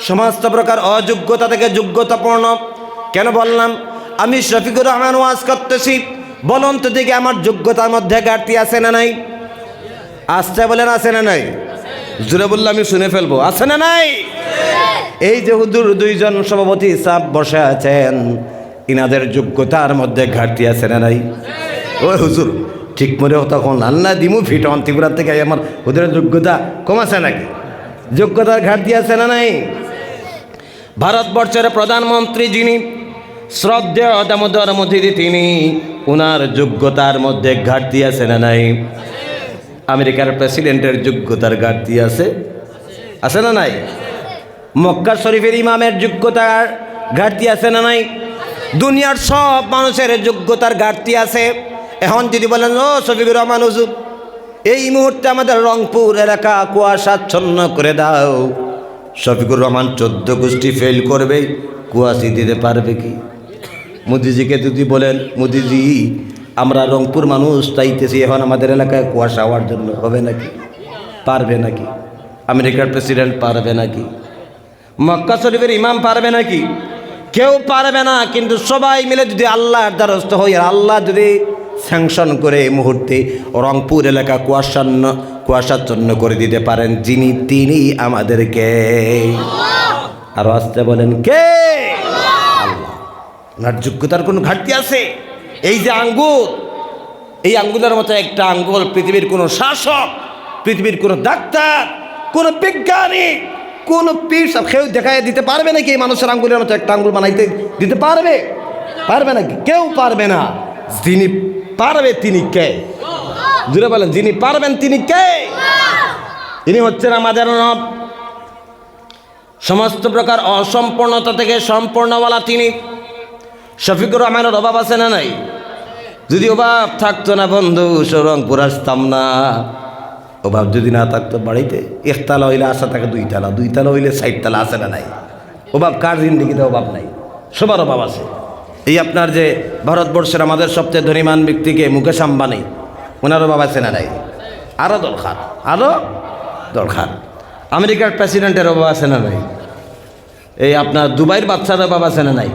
সমস্ত প্রকার অযোগ্যতা থেকে যোগ্যতাপূর্ণ। কেন বললাম? আমি শফিকুর রহমান ওয়াজ করতেছি, বলুন তো দেখি আমার যোগ্যতার মধ্যে ঘাটতি আছে না নাই? আসতে বলেন আছে না নাই? জুড়ে বললে আমি শুনে ফেলবো, আছে না নাই? এই যে হুজুর দুইজন সভাপতি সাহেব বসে আছেন, ইনাদের যোগ্যতার মধ্যে ঘাটতি আছে না নাই? ওই হুজুর ঠিক মনে তখন আল্লাহ দিমু ফিটন ত্রিপুরা থেকে আমার হুজুরের যোগ্যতা কম আছে নাকি? যোগ্যতার ঘাটতি আছে না নাই? ভারতবর্ষের প্রধানমন্ত্রী যিনি, শ্রদ্ধেয় দামোদর মোদী তিনি, ওনার যোগ্যতার মধ্যে ঘাটতি আছে না নাই? আমেরিকার প্রেসিডেন্টের যোগ্যতার ঘাটতি আছে, আছে না নাই? মক্কা শরীফের ইমামের যোগ্যতার ঘাটতি আছে না নাই? দুনিয়ার সব মানুষের যোগ্যতার ঘাটতি আছে। এখন যদি বলেন ও শফিকুর রহমান হুজুর এই মুহূর্তে আমাদের রংপুর এলাকা কুয়াশাচ্ছন্ন করে দাও, শফিকুর রহমান 14 গোষ্ঠী ফেল করবে, কুয়াশি দিতে পারবে কি? মোদিজিকে যদি বলেন মোদিজি আমরা রংপুর মানুষ চাইতেছি এখন আমাদের এলাকায় কুয়াশা হওয়ার জন্য, হবে নাকি? পারবে নাকি? আমেরিকার প্রেসিডেন্ট পারবে নাকি? মক্কা শরীফের ইমাম পারবে নাকি? কেউ পারবে না। কিন্তু সবাই মিলে যদি আল্লাহর দ্বারস্থ হই, আর আল্লাহ যদি স্যাংশন করে এই মুহূর্তে রংপুর এলাকা কুয়াশাচ্ছন্ন করে দিতে পারেন যিনি, তিনি আমাদেরকে, আরো আসতে বলেন কে? আল্লাহ। ওনার যোগ্যতার কোনো ঘাটতি আছে? এই যে আঙ্গুল, এই আঙ্গুলের মতো একটা আঙ্গুল পৃথিবীর কোনো শাসক, পৃথিবীর কোনো ডাক্তার, কোনো বিজ্ঞানী, কোন পীর সব কেউ দেখায় দিতে পারবে নাকি? এই মানুষের আঙ্গুলের মতো একটা আঙ্গুল বানাইতে দিতে পারবে? পারবে নাকি? কেউ পারবে না। যিনি পারবে তিনি কে? জুড়ে বলেন যিনি পারবেন তিনি কে? তিনি হচ্ছেন আমাদের রব। সমস্ত প্রকার অসম্পূর্ণতা থেকে সম্পূর্ণওয়ালা তিনি। শফিকুর রহমানের অভাব আছে না নাই? যদি অভাব থাকতো না বন্ধু রংপুর আসতাম না। অভাব যদি না থাকতো বাড়িতে একতলা হইলে আশা থাকে 2 তালা, 2 তালা হইলে 60 তালা, আছে না নাই? অভাব কার জিন্দিগিতে অভাব নাই? সবার অভাব আছে। এই আপনার যে ভারতবর্ষের আমাদের সবচেয়ে ধনীমান ব্যক্তিকে মুকেশ আম্বানি, ওনার অভাব আছে না নাই? আরও দরকার, আরও দরকার। আমেরিকার প্রেসিডেন্টের অভাব আছে না নাই? এই আপনার দুবাইয়ের বাচ্চার অভাব আছে না নাই?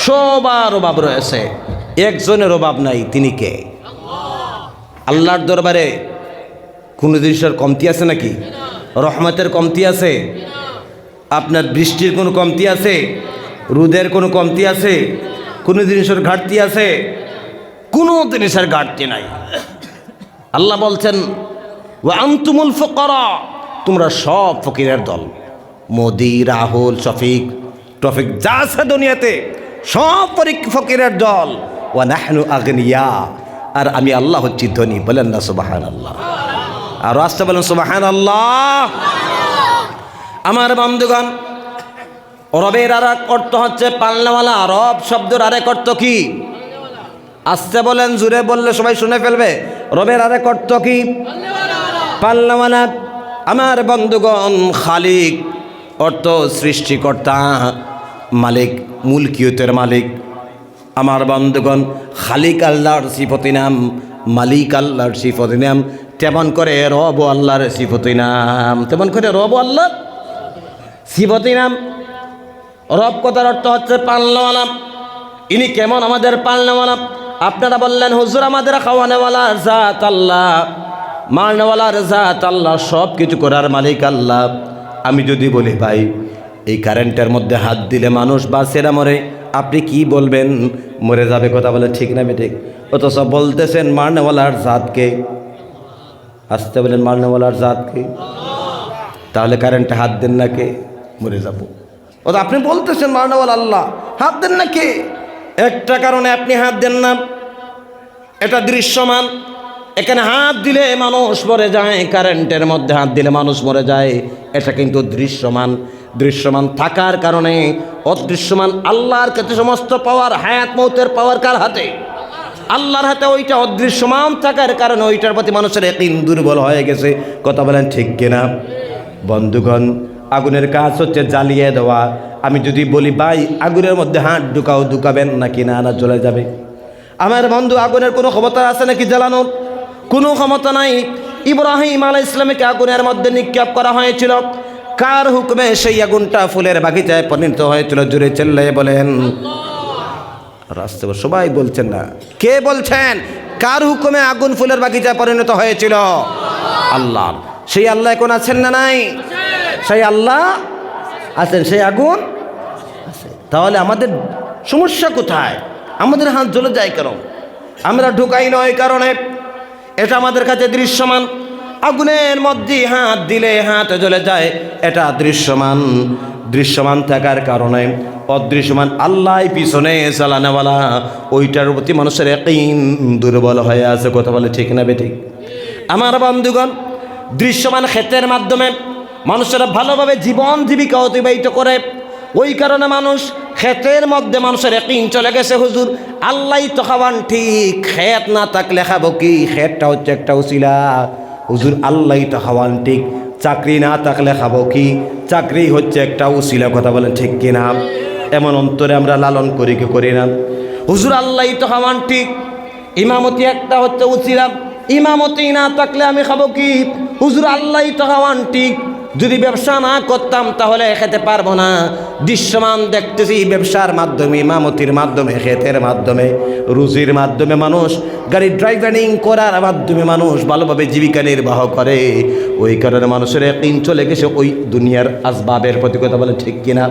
সবার অভাব রয়েছে, একজনের অভাব নাই। তিনি কে? আল্লাহর দরবারে কোনো জিনিসের কমতি আছে নাকি? রহমতের কমতি আছে? আপনার বৃষ্টির কোনো কমতি আছে? রোদের কোনো কমতি আছে? কোনো জিনিসের ঘাটতি আছে? কোনো জিনিসের ঘাটতি নাই। আল্লাহ বলছেন ওয়া আনতুমুল ফুকারা, তোমরা সব ফকিরের দল। মোদি, রাহুল, টফিক যা আছে দুনিয়াতে সব ফকিরের দল। ওয়া নাহনু আগনিয়া, আর আমি আল্লাহ হচ্ছি ধনী। বলেন না সুবহানাল্লাহ? আর আসতে বলেন সুবহানাল্লাহ। আমার বন্ধুগণ, রবের আরেক অর্থ হচ্ছে পালনেওয়ালা। রব শব্দের আরেক অর্থ কি? আসতে বলেন, জুড়ে বললে সবাই শুনে ফেলবে। রবের আরেক অর্থ কি? পালনেওয়ালা। আমার বন্ধুগণ, খালিক অর্থ সৃষ্টিকর্তা, মালিক, মুলকিয়তের মালিক। আমার বন্ধুগণ, খালিক আল্লাহর সিফতি নাম, মালিক আল্লাহর সিফতি নাম। তেমন করে রব আল্লাহর সিফতি নাম, তেমন করে রব আল্লাহর সিফতি নাম। রব কথার অর্থ হচ্ছে পালনেওয়ালা। ইনি কেমন আমাদের পালনেওয়ালা? আপনারা বললেন হুজুর আমাদের খাওয়ানেওয়ালার জাত আল্লাহ, মারনেওয়ালার জাত আল্লাহ, সব কিছু করার মালিক আল্লাহ। আমি যদি বলি ভাই এই কারেন্টের মধ্যে হাত দিলে মানুষ বাঁচে না মরে, আপনি কি বলবেন? মরে যাবে। কথা বলে ঠিক না ঠিক? অথচ বলতেছেন মারনেওয়ালার জাতকে। আসতে বলেন মারনেওয়ালার জাতকে। তাহলে কারেন্টে হাত দেন না কে? মরে যাব। ও আপনি বলতেছেন মারনেওয়ালা আল্লাহ, হাত দেন না কে? একটা কারণে আপনি হাত দেন না, এটা দৃশ্যমান। এখানে হাত দিলে মানুষ মরে যায়, কারেন্টের মধ্যে হাত দিলে মানুষ মরে যায়, এটা কিন্তু দৃশ্যমান। দৃশ্যমান থাকার কারণে অদৃশ্যমান আল্লাহর কাছে সমস্ত পাওয়ার, হায়াত মৌতের পাওয়ার কার হাতে? আল্লাহর হাতে। ওইটা অদৃশ্যমান থাকার কারণে ওইটার প্রতি মানুষের ইয়াকিন দুর্বল হয়ে গেছে। কথা বলেন ঠিক কিনা? বন্ধুগণ, আগুনের কাজ হচ্ছে জ্বালিয়ে দেওয়া। আমি যদি বলি ভাই আগুনের মধ্যে হাত ঢুকাও, ঢুকাবেন নাকি না? না জ্বলে যাবে। আমার বন্ধু, আগুনের কোনো ক্ষমতা আছে নাকি জ্বালানোর? কোনো ক্ষমতা নাই। ইব্রাহিম আলাইহিস সালামকে আগুনের মধ্যে নিক্ষেপ করা হয়েছিল। কার হুকুমে সেই আগুনটা ফুলের বাগিচায় পরিণত হয়েছিল? জোরে চিল্লায়ে বলেন। রাস্তা সবাই বলছেন না, কে বলছেন? কার হুকুমে আগুন ফুলের বাগিচায় পরিণত হয়েছিল? আল্লাহ। সেই আল্লাহ এখন আছেন না নাই? সেই আল্লাহ আছেন, সেই আগুন আছে। তাহলে আমাদের সমস্যা কোথায়? আমাদের হাত জ্বলে যায় কেন? আমরা ঢুকাই নয় কারণে। এটা আমাদের কাছে দৃশ্যমান। আগুনের মধ্যে হাত দিলে হাত জ্বলে যায়, এটা দৃশ্যমান। দৃশ্যমান থাকার কারণে অদৃশ্যমান আল্লাহ পিছনে চালানোওয়ালা, ওইটার প্রতি মানুষের ইয়াকিন দুর্বল হয়ে আছে। কথা বলে ঠিক না বেঠিক? আমার বন্ধুগণ, দৃশ্যমান ক্ষেতের মাধ্যমে মানুষেরা ভালোভাবে জীবন জীবিকা অতিবাহিত করে। ওই কারণে মানুষ ক্ষেতের মধ্যে মানুষের ইয়াকিন চলে গেছে, হুজুর আল্লাহই তো খাওয়ান ঠিক, ক্ষেত না থাকলে খাবো কি? ক্ষেতটা হচ্ছে একটা উসিলা। হুজুর আল্লাহই তো খাওয়ান ঠিক, চাকরি না থাকলে খাবো কি? চাকরি হচ্ছে একটা উসিলা। কথা বলেন ঠিক কিনা? এমন অন্তরে আমরা লালন করি কি করি না? হুজুর আল্লাহই তো খাওয়ান ঠিক, ইমামতি একটা হচ্ছে উসিলা, ইমামতি না থাকলে আমি খাবো কি? হুজুর আল্লাহই তো খাওয়ান ঠিক, যদি ব্যবসা না করতাম তাহলে খেতে পারবো না। দৃশ্যমান দেখতেছি ব্যবসার মাধ্যমে, ইমামতির মাধ্যমে, খেতের মাধ্যমে, রুজির মাধ্যমে মানুষ, গাড়ি ড্রাইভারিং করার মাধ্যমে মানুষ ভালোভাবে জীবিকা নির্বাহ করে। ওই কারণে মানুষের ইয়াকিন চলে গেছে ওই দুনিয়ার আসবাবের প্রতি। কথা বলে ঠিক কিনা?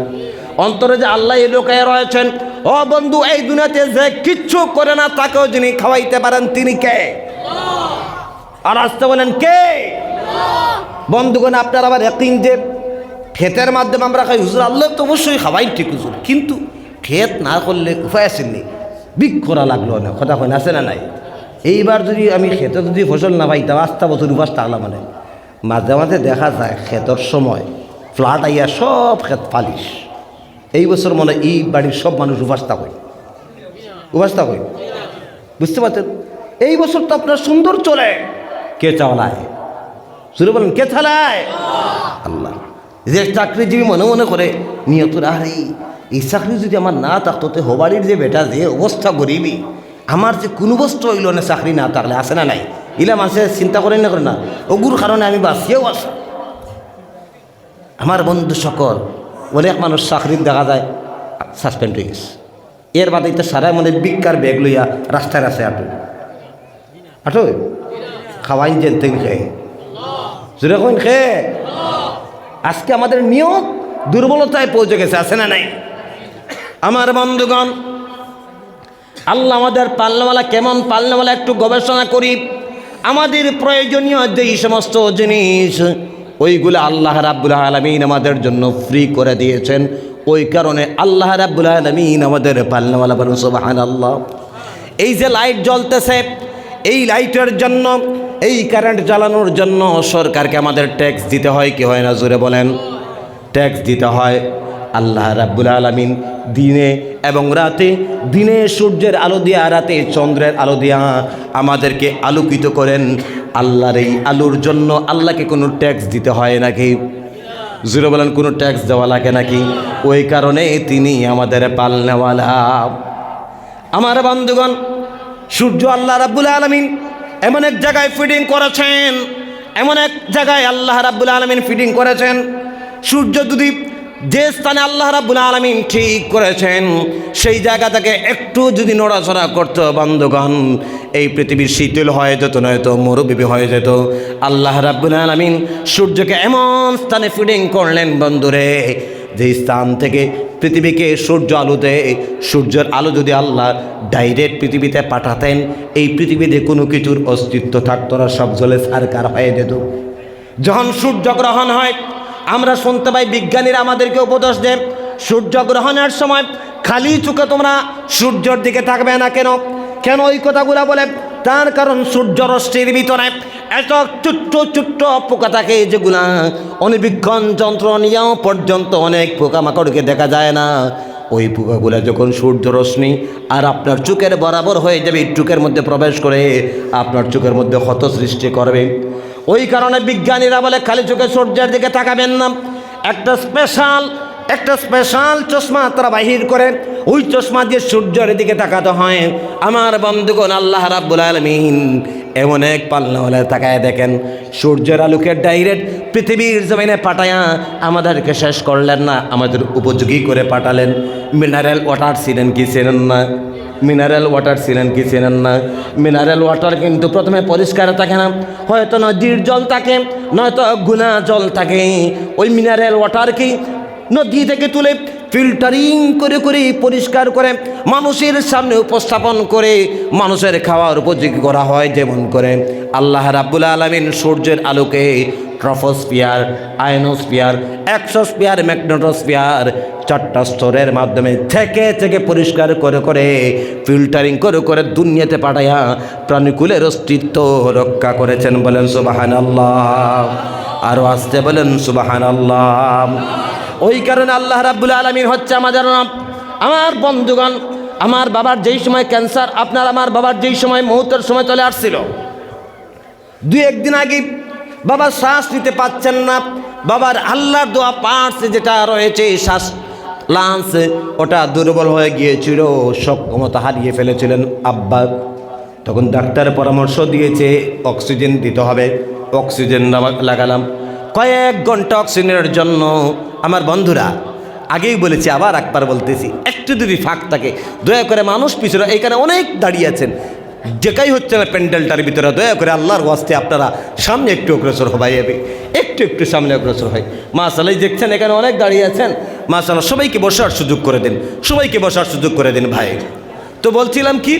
অন্তরে যে আল্লাহ এই লোকায় রয়েছেন। ও বন্ধু, এই দুনিয়াতে যে কিচ্ছু করে না তাকেও যিনি খাওয়াইতে পারেন তিনি কে? আর আসতে বলেন কে? বন্ধুগণ, আপনার আবার ইয়াকিন যে ক্ষেতের মাধ্যমে আমরা খাই, হুজুর আল্লাহ তো অবশ্যই খাওয়াই ঠিক হুজুর, কিন্তু ক্ষেত না করলে উপায় আসেননি, বিক করা লাগলো না। কথা কয় আছে না নাই? এইবার যদি আমি ক্ষেতে যদি ফসল না পাইতাম, আস্তা বছর উপাস থাকলাম। মানে মাঝে মাঝে দেখা যায় ক্ষেতের সময় ফ্লাট আইয়া সব ক্ষেত পালিশ। এই বছর মনে এই বাড়ির সব মানুষ উপাস থাকই, উপাস থাকই, বুঝতে পারছেন? এই বছর তো আপনার সুন্দর চলে। কে চালায়? শুরু বলেন, কে চালায়? আল্লাহ। যে চাকরিজীবী মনে মনে করে নিয়ত, আরে এই চাকরি যদি আমার না থাকতো তো হবাড়ির যে বেটা যে অবস্থা গরিবি, আমার যে কোনো বস্তু হইল না চাকরি না থাকলে, আসে না নাই? ইলা মানুষে চিন্তা করেন না করে না, ওগুর কারণে আমি বাঁচিয়েও আছি। আমার বন্ধু সকল অনেক মানুষ চাকরির দেখা যায় সাসপেন্ড হয়ে গেছে। এর বাদে তো সারা মনে বিজ্ঞার ব্যাগ লইয়া রাস্তায় রাস্তায় আটো খাওয়াইন জেনতেন খেয়ে, যেরকম খেয়ে আজকে আমাদের নিয়ত দুর্বলতায় পৌঁছে গেছে। আছে না নাই? আমার বন্ধুগণ, আল্লাহ আমাদের পালনেওয়ালা কেমন পালনেওয়ালা একটু গবেষণা করি। আমাদের প্রয়োজনীয় যেই সমস্ত জিনিস ওইগুলো আল্লাহ রাব্বুল আলামিন আমাদের জন্য ফ্রি করে দিয়েছেন। ওই কারণে আল্লাহ রাব্বুল আলামিন আমাদের পালনেওয়ালা। বলুন সুবহানাল্লাহ। এই যে লাইট জ্বলতেছে, এই লাইটের জন্য, এই কারেন্ট জ্বালানোর জন্য সরকারকে আমাদের ট্যাক্স দিতে হয় কি হয় না? জোরে বলেন। ট্যাক্স দিতে হয়। আল্লাহ রাব্বুল আলামিন দিনে এবং রাতে, দিনে সূর্যের আলো দিয়া, রাতে চন্দ্রের আলো দিয়া আমাদেরকে আলোকিত করেন। আল্লাহর এই আলোর জন্য আল্লাহকে কোনো ট্যাক্স দিতে হয় নাকি? জোরে বলেন, কোনো ট্যাক্স দেওয়া লাগে নাকি? ওই কারণে তিনি আমাদের পালনেওয়ালা। আমার বন্ধুগণ, সূর্য আল্লাহ রাব্বুল আলামিন এমন এক জায়গায় ফিডিং করেছেন, এমন এক জায়গায় আল্লাহ রাব্বুল আলামিন ফিডিং করেছেন। সূর্য যদি যে স্থানে আল্লাহ রাব্বুল আলামিন ঠিক করেছেন সেই জায়গা থেকে একটু যদি নড়াচড়া করতো, বন্ধুগণ, এই পৃথিবী শীতল হয়ে যেত, নয়তো মরুভূমি হয়ে যেত। আল্লাহ রাব্বুল আলামিন সূর্যকে এমন স্থানে ফিডিং করলেন বন্ধুরে, যে স্থান থেকে পৃথিবীকে সূর্য আলো দেয়, সূর্যের আলো যদি আল্লাহ ডাইরেক্ট পৃথিবীতে পাঠাতেন, এই পৃথিবীতে কোনো কিছুর অস্তিত্ব থাকতো না, সব জলে সারকার হয়ে যেত। যখন সূর্যগ্রহণ হয় আমরা শুনতে পাই, বিজ্ঞানীরা আমাদেরকে উপদেশ দেন, সূর্যগ্রহণের সময় খালি চোখে তোমরা সূর্যের দিকে থাকবে না। কেন কেন ওই কথাগুলো বলে? তার কারণ সূর্য রশ্মির ভিতরে এত ছোট্ট ছোট্ট পোকা থাকে যেগুলা অণুবীক্ষণ যন্ত্র নিয়েও পর্যন্ত অনেক পোকামাকড়কে দেখা যায় না। ওই পোকাগুলো যখন সূর্য রশ্মি আর আপনার চোখের বরাবর হয়ে যাবে, চোখের মধ্যে প্রবেশ করে আপনার চোখের মধ্যে ক্ষত সৃষ্টি করবে। ওই কারণে বিজ্ঞানীরা বলে খালি চোখে সূর্যের দিকে তাকাবেন না, একটা স্পেশাল চশমা তারা বাহির করে, ওই চশমা দিয়ে সূর্যের দিকে তাকাতে হয়। আমার বন্ধুগণ, আল্লাহ রাব্বুল আলামিন এমন এক পাল্লাওয়ালা তাকায় দেখেন, সূর্যের আলোকে ডাইরেক্ট পৃথিবীর জমিনে পাঠায়া আমাদেরকে শেষ করলেন না, আমাদের উপযোগী করে পাঠালেন। মিনারেল ওয়াটার ছিলেন কি ছিলেন না? মিনারেল ওয়াটার ছিলেন কি ছিলেন না? মিনারেল ওয়াটার কিন্তু প্রথমে পরিষ্কার থাকে না, হয়তো নদীর জল থাকে, নয়তো গুনা জল থাকে। ওই মিনারেল ওয়াটার কি নদী থেকে তুলে ফিল্টারিং করে করে পরিষ্কার করে মানুষের সামনে উপস্থাপন করে মানুষের খাওয়ার উপযোগী করা হয়। যেমন করে আল্লাহ রাব্বুল আলামিন সূর্যের আলোকে ট্রপোস্ফিয়ার, আয়নোস্ফিয়ার, এক্সোস্ফিয়ার, ম্যাগনেটোস্ফিয়ার 4টা স্তরের মাধ্যমে থেকে পরিষ্কার করে করে ফিল্টারিং করে করে দুনিয়াতে পাঠাইয়া প্রাণীকুলের অস্তিত্ব রক্ষা করেছেন। বলেন সুবহানাল্লাহ, আরও আসতে বলেন সুবহানাল্লাহ। ওই কারণে আল্লাহ রাব্বুল আলামিন হচ্ছে আমাদের রব। আমার বন্ধুগণ, আমার বাবার যেই সময় ক্যান্সার, আপনার আমার বাবার যেই সময় মৌতের সময় চলে আসছিল, 2-1 দিন আগে বাবা শ্বাস নিতে পাচ্ছেন না। বাবার আল্লাহর দোয়া পার্টস যেটা রয়েছে শ্বাস লাংস, ওটা দুর্বল হয়ে গিয়েছিল, সক্ষমতা হারিয়ে ফেলেছিলেন আব্বা। তখন ডাক্তার পরামর্শ দিয়েছে অক্সিজেন দিতে হবে। অক্সিজেন লাগালাম, কয়েক ঘন্টা অক্সিজেনের জন্য। আমার বন্ধুরা, আগেই বলেছি আবার একবার বলতেছি, একটু যদি ফাঁক থাকে দয়া করে মানুষ পিছনে, এইখানে অনেক দাঁড়িয়ে আছেন, যেটাই হচ্ছে না প্যান্ডেলটার ভিতরে, দয়া করে আল্লাহর ওয়াস্তে আপনারা সামনে একটু অগ্রসর হবাই যাবে, একটু সামনে অগ্রসর হয়। মাশাআল্লাহ, দেখছেন এখানে অনেক দাঁড়িয়ে আছেন, মাশাআল্লাহ, সবাইকে বসার সুযোগ করে দিন, সবাইকে বসার সুযোগ করে দিন ভাই। তো বলছিলাম কি,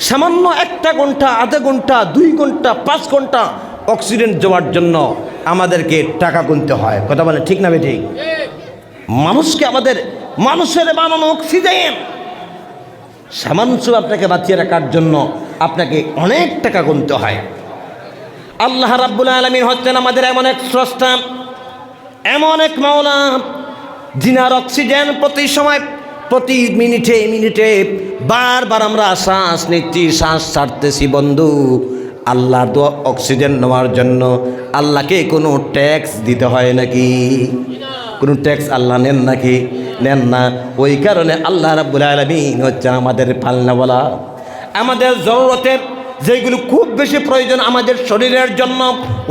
সামান্য 1 ঘন্টা, আধা ঘন্টা, 2 ঘন্টা, 5 ঘন্টা অক্সিজেন যাওয়ার জন্য আমাদেরকে টাকা গুনতে হয়। কথা বলে ঠিক না বেঠিক? মানুষকে আমাদের মানুষের বানানো অক্সিজেন সামান্য আপনাকে বাঁচিয়ে রাখার জন্য আপনাকে অনেক টাকা গুনতে হয়। আল্লাহ রাব্বুল আলামিন হচ্ছেন আমাদের এমন এক স্রষ্টা, এমন এক মাওলা, যিনার অক্সিজেন প্রতি সময়, প্রতি মিনিটে মিনিটে বারবার আমরা শ্বাস নিচ্ছি, শ্বাস ছাড়তেছি। বন্ধু, আল্লাহর দোয়া অক্সিজেন নেওয়ার জন্য আল্লাহকে কোনো ট্যাক্স দিতে হয় নাকি? কোনো ট্যাক্স আল্লাহ নেন নাকি? নেন না। ওই কারণে আল্লাহ রাব্বুল আলামিন হচ্ছে আমাদের পালনাওয়ালা। আমাদের জরুরতের যেগুলো খুব বেশি প্রয়োজন আমাদের শরীরের জন্য,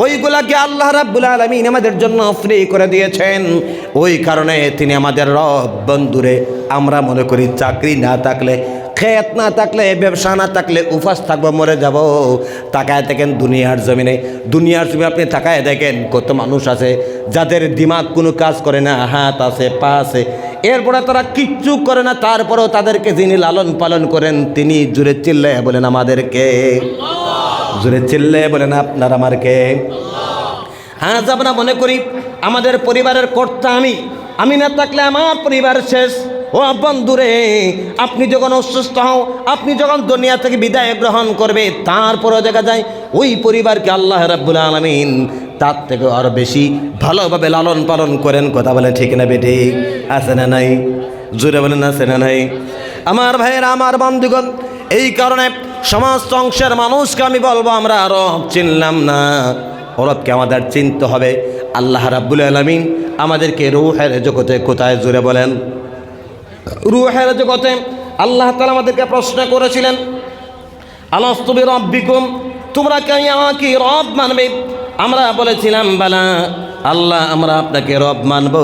ওইগুলাকে আল্লাহ রাব্বুল আলামিন আমাদের জন্য ফ্রি করে দিয়েছেন। ওই কারণে তিনি আমাদের রব। বন্ধুরে, আমরা মনে করি চাকরি না থাকলে, খেত না থাকলে, ব্যবসা না থাকলে উপাস থাকবো, মরে যাব। তাকায় দেখেন দুনিয়ার জমিনে আপনি তাকায় দেখেন কত মানুষ আছে যাদের দিমাগ কোনো কাজ করে না, হাত আছে, পা আছে, এরপরে তারা কিচ্ছু করে না, তারপরেও তাদেরকে যিনি লালন পালন করেন তিনি জোরে চিল্লে বলেন আমাদেরকে, জোরে চিল্লে বলেন আপনার আমারকে। হ্যাঁ, আমরা মনে করি আমাদের পরিবারের কর্তা আমি না থাকলে আমার পরিবার শেষ। ও বন্ধুরে, আপনি যখন অসুস্থ হও, আপনি যখন দুনিয়া থেকে বিদায় গ্রহণ করবে, তারপরও দেখা যায় ওই পরিবারকে আল্লাহ রাব্বুল আলামিন তার থেকে আরও বেশি ভালোভাবে লালন পালন করেন। কথা বলেন ঠিক না বেঠিক? আছে না নাই? জোরে বলেন আছে না নাই? আমার ভাইয়েরা, আমার বন্ধুগণ, এই কারণে সমস্ত অংশের মানুষকে আমি বলবো, আমরা রব চিনলাম না, রবকে আমাদের চিনতে হবে। আল্লাহ রাব্বুল আলামিন আমাদেরকে রূহের জগতে কোথায়, জোরে বলেন, রূহের জগতে আল্লাহ তাআলা আমাদেরকে প্রশ্ন করেছিলেন, আলাস্তু বিরাব্বিকুম, তোমরা কি আমাকে রব মানবে? আমরা বলেছিলাম বালা আল্লাহ, আমরা আপনাকে রব মানব।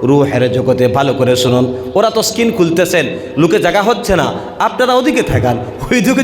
রূহের জগতে ভালো করে শুনুন, ওরা তো স্ক্রিন খুলতেছেন, লোকে জায়গা হচ্ছে না, আপনারা ওদিকে থাকান, ওই দিকে